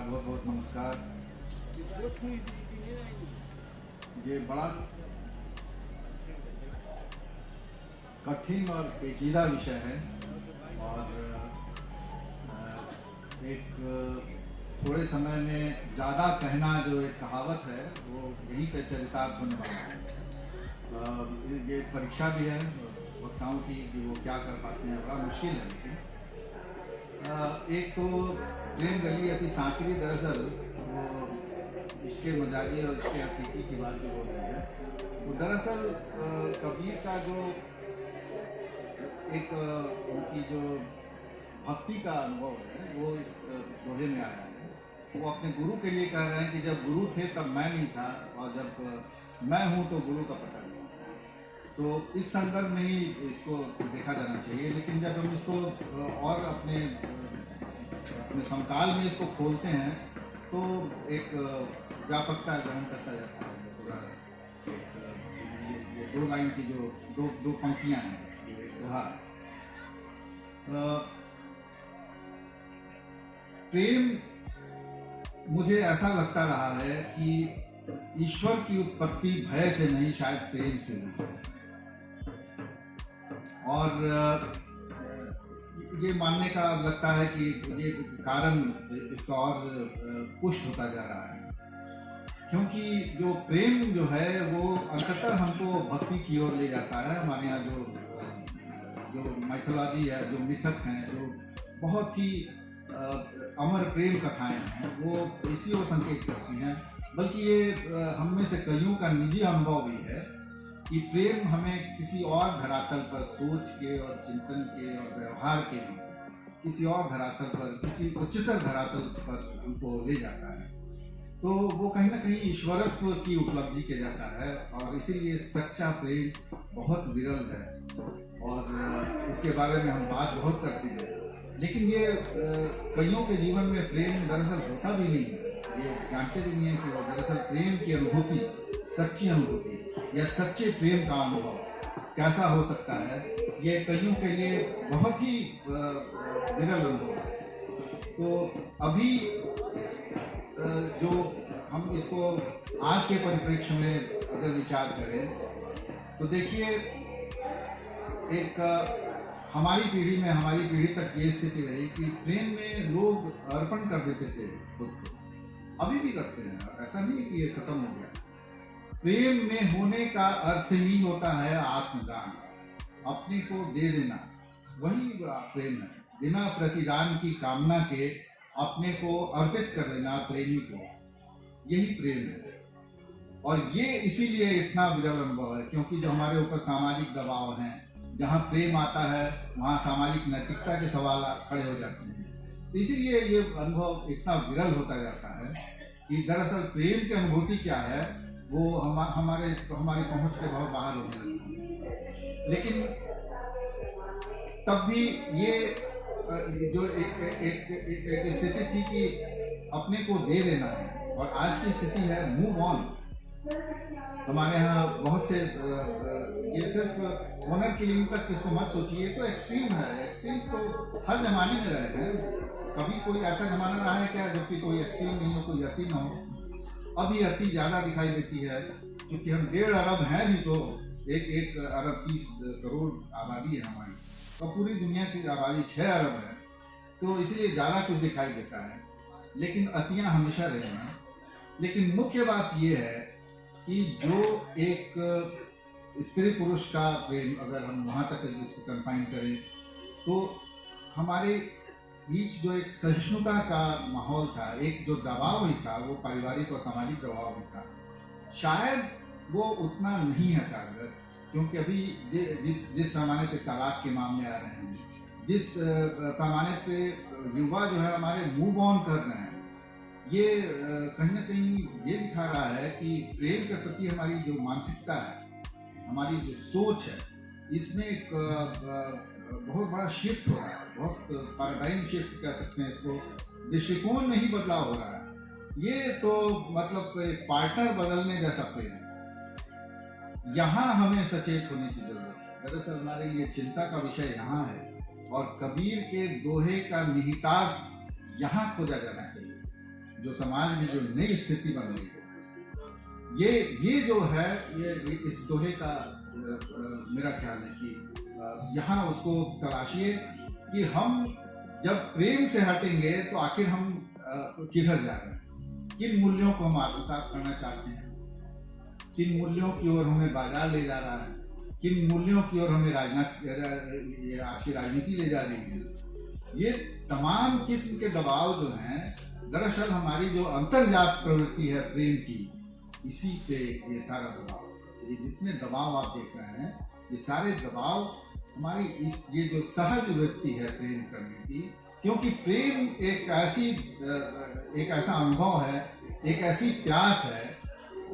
बहुत बहुत नमस्कार। ये बड़ा कठिन और पेचीदा विषय है और एक थोड़े समय में ज़्यादा कहना जो एक कहावत है वो यहीं पे चरितार्थ होने वाला है। ये परीक्षा भी है वक्ताओं की कि वो क्या कर पाते हैं, बड़ा मुश्किल है। लेकिन एक तो प्रेम गली अति सांकरी, दरअसल वो इसके मजाजी और इसके हकीकी की बात जो हो रही है वो दरअसल कबीर का जो एक उनकी जो भक्ति का अनुभव है वो इस दोहे में आया है। वो अपने गुरु के लिए कह रहे हैं कि जब गुरु थे तब मैं नहीं था और जब मैं हूँ तो गुरु का पता नहीं। तो इस संदर्भ में ही इसको देखा जाना चाहिए। लेकिन जब हम इसको और अपने समकाल में इसको खोलते हैं तो एक व्यापकता ग्रहण करता जाता है। पूरा ये दो लाइन की जो दो पंक्तियां हैं, ये दोहा। प्रेम मुझे ऐसा लगता रहा है कि ईश्वर की उत्पत्ति भय से नहीं, शायद प्रेम से हुई। और ये मानने का लगता है कि ये कारण इसका और पुष्ट होता जा रहा है, क्योंकि जो प्रेम जो है वो अंततः हमको भक्ति की ओर ले जाता है। हमारे यहाँ जो माइथोलॉजी है, जो मिथक हैं, जो बहुत ही अमर प्रेम कथाएं हैं, वो इसी ओर संकेत करती हैं। बल्कि ये हम में से कईयों का निजी अनुभव भी है कि प्रेम हमें किसी और धरातल पर सोच के और चिंतन के और व्यवहार के लिए किसी और धरातल पर, किसी उच्चतर धरातल पर हमको ले जाता है। तो वो कहीं ना कहीं ईश्वरत्व की उपलब्धि के जैसा है और इसीलिए सच्चा प्रेम बहुत विरल है और इसके बारे में हम बात बहुत करते हैं। लेकिन ये कईयों के जीवन में प्रेम दरअसल होता भी नहीं है, ये जानते भी नहीं है कि वो दरअसल प्रेम की अनुभूति, सच्ची अनुभूति या सच्चे प्रेम का अनुभव कैसा हो सकता है, ये कईयों के लिए बहुत ही विरल अनुभव है। तो अभी जो हम इसको आज के परिप्रेक्ष्य में अगर विचार करें तो देखिए, एक हमारी पीढ़ी में, हमारी पीढ़ी तक ये स्थिति रही कि प्रेम में लोग अर्पण कर देते थे खुद को, अभी भी करते हैं, ऐसा नहीं है कि ये खत्म हो गया। प्रेम में होने का अर्थ ही होता है आत्मदान, अपने को दे देना, वही प्रेम है। बिना प्रतिदान की कामना के अपने को अर्पित कर देना प्रेमी को, यही प्रेम है। और ये इसीलिए इतना विरल अनुभव है क्योंकि जो हमारे ऊपर सामाजिक दबाव हैं, जहाँ प्रेम आता है वहाँ सामाजिक नैतिकता के सवाल खड़े हो जाते हैं। इसीलिए ये अनुभव इतना विरल होता जाता है कि दरअसल प्रेम की अनुभूति क्या है वो हमारी पहुंच के बहुत बाहर होने लगती है। लेकिन तब भी ये जो एक स्थिति थी कि अपने को दे देना है, और आज की स्थिति है मूव ऑन। हमारे यहाँ बहुत से ये सिर्फ ऑनर किलिंग तक इसको मत सोचिए, तो एक्सट्रीम है। एक्सट्रीम तो हर जमाने में रहे हैं। कभी कोई ऐसा जमाना रहा है क्या जबकि कोई एक्सट्रीम नहीं हो, कोई अति ना हो? अभी अति ज़्यादा दिखाई देती है, क्योंकि हम 1.5 अरब हैं भी, तो एक अरब 30 करोड़ आबादी है हमारी, और पूरी दुनिया की आबादी 6 अरब है, तो इसलिए ज़्यादा कुछ दिखाई देता है। लेकिन अतियाँ हमेशा रही हैं। लेकिन मुख्य बात ये है कि जो एक स्त्री पुरुष का प्रेम, अगर हम वहाँ तक इसको कन्फाइन करें, तो हमारे बीच जो एक सहिष्णुता का माहौल था, एक जो दबाव ही था, वो पारिवारिक और सामाजिक दबाव भी था, शायद वो उतना नहीं है कारगर। क्योंकि अभी जिस पैमाने पे तलाक के मामले आ रहे हैं, जिस पैमाने पे युवा जो है हमारे मूव ऑन कर रहे हैं, ये कहीं ना कहीं ये दिखा रहा है कि प्रेम के प्रति हमारी जो मानसिकता है, हमारी जो सोच है, इसमें एक बहुत बड़ा शिफ्ट हो रहा है। बहुत पैराडाइम शिफ्ट कह सकते हैं इसको, दृष्टिकोण में ही बदलाव हो रहा है। ये तो मतलब एक पार्टनर बदलने जैसा प्रेम है। यहाँ हमें सचेत होने की जरूरत है। दरअसल हमारे लिए चिंता का विषय यहाँ है, और कबीर के दोहे का निहितार्थ यहाँ खोजा जाना चाहिए। जो समाज में जो नई स्थिति बन रही है, ये जो है ये इस दोहे का मेरा ख्याल है कि यहाँ उसको तलाशिए कि हम जब प्रेम से हटेंगे तो आखिर हम किधर जा रहे हैं, किन मूल्यों को हम आत्मसात करना चाहते हैं, किन मूल्यों की ओर हमें बाजार ले जा रहा है, किन मूल्यों की ओर हमें आज की राजनीति ले जा रही है। ये तमाम किस्म के दबाव जो हैं, दरअसल हमारी जो अंतर्जात प्रवृत्ति है प्रेम की, इसी पे ये सारा दबाव, ये जितने दबाव आप देख रहे हैं, ये सारे दबाव हमारी ये जो सहज वृत्ति है प्रेम करने की, क्योंकि प्रेम एक ऐसा अनुभव है, एक ऐसी प्यास है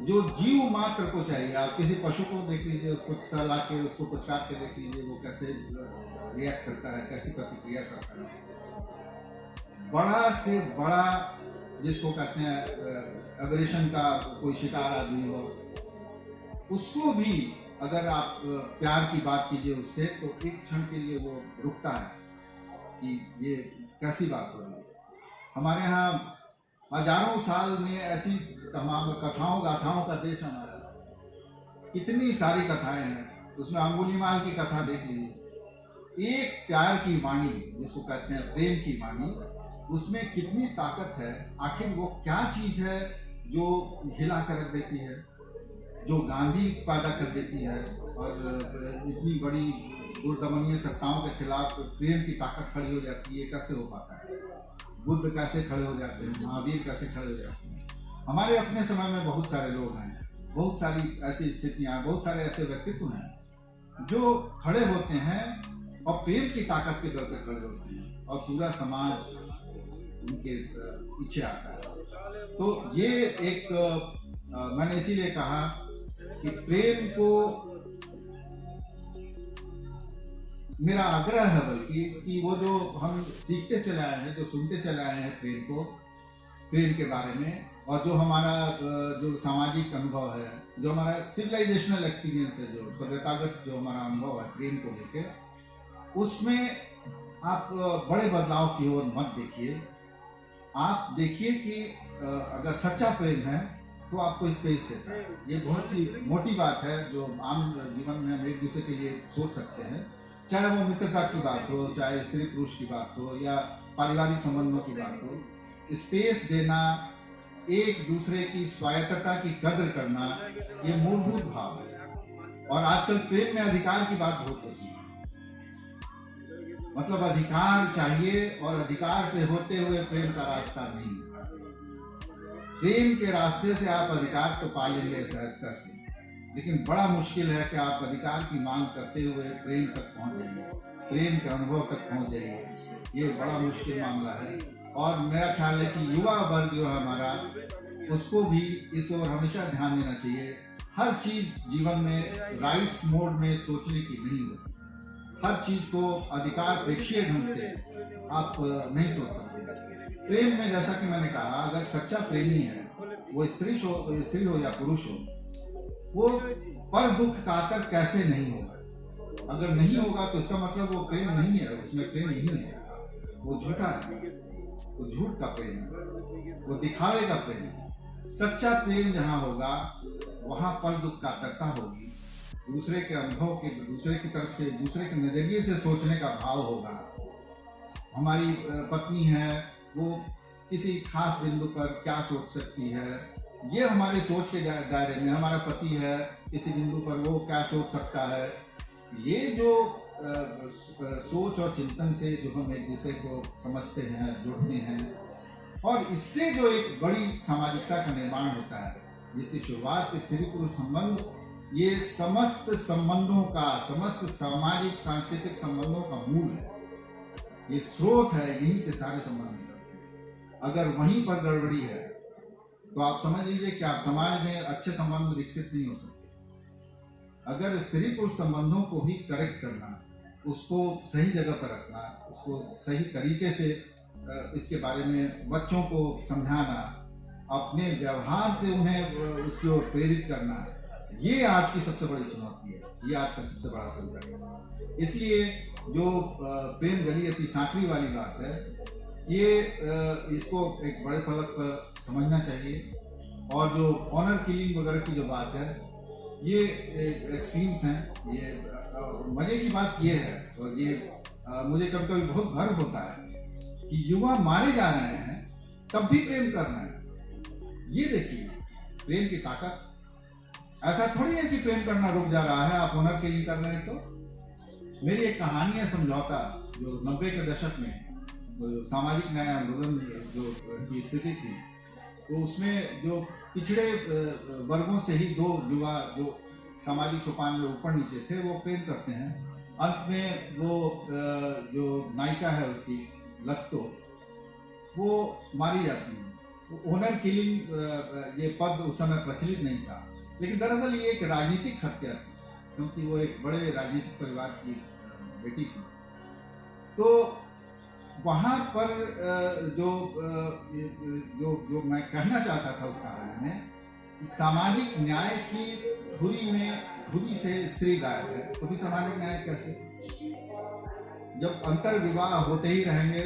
जो जीव मात्र को चाहिए। आप किसी पशु को देख लीजिए, उसको सहला के उसको पुचकार के देख लीजिए, वो कैसे रिएक्ट करता है, कैसी प्रतिक्रिया करता है। बड़ा से बड़ा जिसको कहते हैं एवरेशन का कोई शिकार आदमी हो, उसको भी अगर आप प्यार की बात कीजिए उससे, तो एक क्षण के लिए वो रुकता है कि ये कैसी बात हो रही है। हमारे यहाँ हजारों साल में ऐसी तमाम कथाओं गाथाओं का देश हमारा, कितनी सारी कथाएं हैं, उसमें अंगुलीमाल की कथा देख लीजिए। एक प्यार की वाणी जिसको कहते हैं प्रेम की वाणी, उसमें कितनी ताकत है। आखिर वो क्या चीज है जो हिला कर रख देती है, जो गांधी पैदा कर देती है, और इतनी बड़ी दुर्दमनीय सत्ताओं के खिलाफ प्रेम की ताकत खड़ी हो जाती है। कैसे हो पाता है? बुद्ध कैसे खड़े हो जाते हैं, महावीर कैसे खड़े हो जाते हैं। हमारे अपने समय में बहुत सारे लोग हैं, बहुत सारी ऐसी स्थितियां, बहुत सारे ऐसे व्यक्तित्व हैं जो खड़े होते हैं और प्रेम की ताकत के बल पर खड़े होते हैं, और पूरा समाज उनके पीछे आता है। तो ये एक मैंने इसीलिए कहा कि प्रेम को, मेरा आग्रह है बल्कि कि वो जो हम सीखते चले आए हैं, जो सुनते चले आए हैं प्रेम को, प्रेम के बारे में, और जो हमारा जो सामाजिक अनुभव है, जो हमारा सिविलाइजेशनल एक्सपीरियंस है, जो सभ्यतागत जो हमारा अनुभव है प्रेम को लेके, उसमें आप बड़े बदलाव की ओर मत देखिए। आप देखिए कि अगर सच्चा प्रेम है तो आपको स्पेस देता है। ये बहुत सी मोटी बात है जो आम जीवन में हम एक दूसरे के लिए सोच सकते हैं, चाहे वो मित्रता की बात हो, चाहे स्त्री पुरुष की बात हो, या पारिवारिक संबंधों की बात हो। स्पेस देना, एक दूसरे की स्वायत्तता की कद्र करना, ये मूलभूत भाव है। और आजकल प्रेम में अधिकार की बात बहुत होती है, मतलब अधिकार चाहिए, और अधिकार से होते हुए प्रेम का रास्ता नहीं। प्रेम के रास्ते से आप अधिकार तो पा लेंगे सहजता से, लेकिन बड़ा मुश्किल है कि आप अधिकार की मांग करते हुए प्रेम तक पहुंच जाइए, प्रेम के अनुभव तक पहुंच जाइए। ये बड़ा मुश्किल मामला है। और मेरा ख्याल है कि युवा वर्ग जो है हमारा, उसको भी इस ओर हमेशा ध्यान देना चाहिए। हर चीज जीवन में राइट्स मोड में सोचने की नहीं होती। हर चीज को अधिकार प्रेक्षीय ढंग से आप नहीं सोच सकते। प्रेम में जैसा कि मैंने कहा, अगर सच्चा प्रेमी है, वो स्त्री हो या पुरुष हो, वो पर दुख कातर कैसे नहीं होगा। अगर नहीं होगा तो इसका मतलब वो प्रेम नहीं है, उसमें प्रेम नहीं है, वो झूठा है, वो झूठ का प्रेम है, वो दिखावे का प्रेम है। सच्चा प्रेम जहाँ होगा वहां पर दुख कातरता होगी, दूसरे के अनुभव के, दूसरे की तरफ से, दूसरे के नजरिए से सोचने का भाव होगा। हमारी पत्नी है, वो किसी खास बिंदु पर क्या सोच सकती है, ये हमारी सोच के दायरे में। हमारा पति है, किसी बिंदु पर वो क्या सोच सकता है। ये जो सोच और चिंतन से जो हम एक दूसरे को समझते हैं, जुड़ते हैं, और इससे जो एक बड़ी सामाजिकता का निर्माण होता है, जिसकी शुरुआत स्त्री पुरुष संबंध, ये समस्त संबंधों का, समस्त सामाजिक सांस्कृतिक संबंधों का मूल है, ये स्रोत है, यहीं से सारे संबंध निकलते हैं। अगर वहीं पर गड़बड़ी है तो आप समझ लीजिए कि आप समाज में अच्छे संबंध विकसित नहीं हो सकते। अगर स्त्री पुरुष संबंधों को ही करेक्ट करना, उसको सही जगह पर रखना, उसको सही तरीके से इसके बारे में बच्चों को समझाना, अपने व्यवहार से उन्हें उसकी ओर प्रेरित करना, ये आज की सबसे बड़ी चुनौती है, ये आज का सबसे बड़ा संकट है। इसलिए जो प्रेम गली अपनी सांकरी वाली बात है, ये इसको एक बड़े फलक पर समझना चाहिए। और जो ऑनर किलिंग वगैरह की जो बात है, ये एक्सट्रीम्स हैं। ये मजे की बात ये है, और ये मुझे कभी कभी बहुत गर्व होता है कि युवा मारे जा रहे हैं तब भी प्रेम कर रहे हैं। ये देखिए प्रेम की ताकत। ऐसा थोड़ी है कि प्रेम करना रुक जा रहा है, आप ऑनर किलिंग कर रहे हैं। तो मेरी एक कहानी है समझौता, जो 90 के दशक में जो सामाजिक न्याय आंदोलन जो की स्थिति थी, तो उसमें जो पिछड़े वर्गों से ही दो युवा जो सामाजिक सोपान में ऊपर नीचे थे, वो प्रेम करते हैं। अंत में वो जो नायिका है उसकी लत्तो, वो मारी जाती है। ऑनर किलिंग ये पद उस समय प्रचलित नहीं था, लेकिन दरअसल ये एक राजनीतिक हत्या थी, क्योंकि वो एक बड़े राजनीतिक परिवार की बेटी थी। तो वहाँ पर जो जो जो मैं कहना चाहता था उस कहानी में, सामाजिक न्याय की धुरी से स्त्री गायब है, तो भी सामाजिक न्याय कैसे? जब अंतर विवाह होते ही रहेंगे,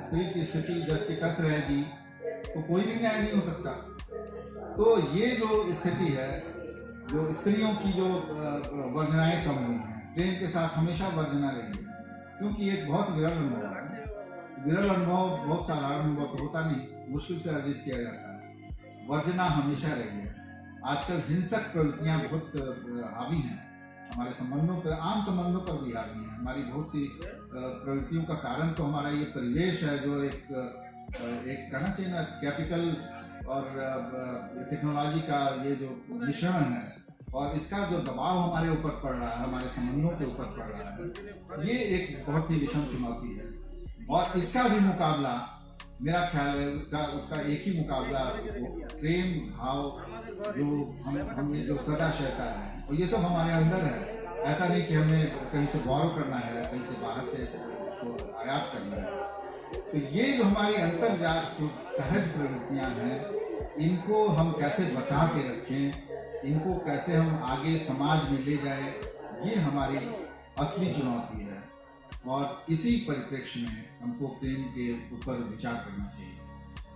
स्त्री की स्थिति जस की तस रहेगी, तो कोई भी न्याय नहीं हो सकता। तो ये जो स्थिति है, जो स्त्रियों की जो वर्जनाएं कम हुई हैं, प्रेम के साथ हमेशा वर्जना रही है, क्योंकि एक बहुत विरल अनुभव है। विरल अनुभव, बहुत साधारण अनुभव तो होता नहीं, मुश्किल से अर्जित किया जाता है। वर्जना हमेशा रही है। आजकल हिंसक प्रवृत्तियां बहुत हावी हैं हमारे संबंधों पर, आम संबंधों पर भी हावी हैं। हमारी बहुत सी प्रवृत्तियों का कारण तो हमारा ये परिवेश है, जो एक कहना चाहिए ना, कैपिटल और टेक्नोलॉजी का ये जो मिश्रण है, और इसका जो दबाव हमारे ऊपर पड़ रहा है, हमारे संबंधों के ऊपर पड़ रहा है, ये एक बहुत ही विषम चुनौती है। और इसका भी मुकाबला, मेरा ख्याल है उसका एक ही मुकाबला, प्रेम भाव जो हमें जो सदा सहता है, और ये सब हमारे अंदर है। ऐसा नहीं कि हमें कहीं से गौरव करना है, कहीं से बाहर से इसको आयात करना है। तो ये जो हमारी अंतर्जात सहज प्रवृत्तियां हैं, इनको हम कैसे बचा के रखें, इनको कैसे हम आगे समाज में ले जाएं, ये हमारी असली चुनौती है। और इसी परिप्रेक्ष्य में हमको प्रेम के ऊपर विचार करना चाहिए।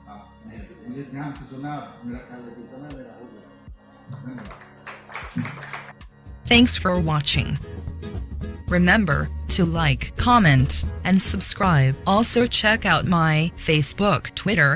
आपने मुझे ध्यान से सुना, मेरा ख्याल है कि समय मेरा हो गया। धन्यवाद। Thanks for watching. Remember to like, comment, and subscribe. Also check out my Facebook, Twitter,